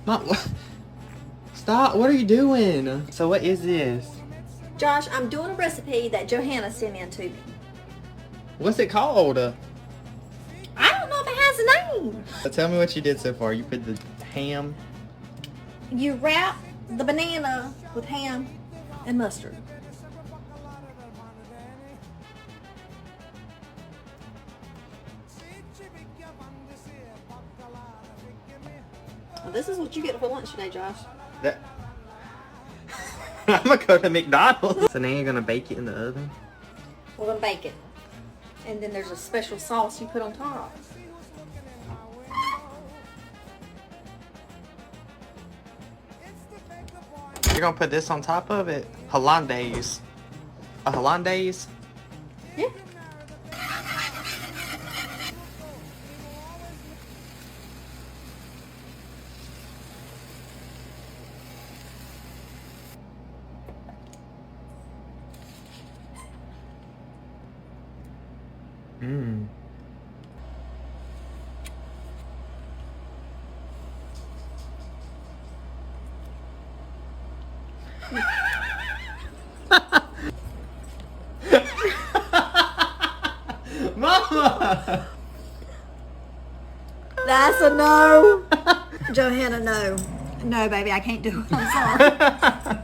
Mom, what? Stop. What are you doing? So what is this? Josh, I'm doing a recipe that Johanna sent in to me. What's it called? I don't know if it has a name. Tell me what you did so far. You put the ham. You wrap the banana with ham and mustard. Well, this is what you get for lunch today, Josh. That. I'm gonna go to McDonald's. So now you're gonna bake it in the oven? We're gonna bake it. And then there's a special sauce you put on top. You're gonna put this on top of it? Hollandaise. A hollandaise? Yeah. Mmm. Mama! That's a no. Johanna, no. No, baby, I can't do it. I'm sorry.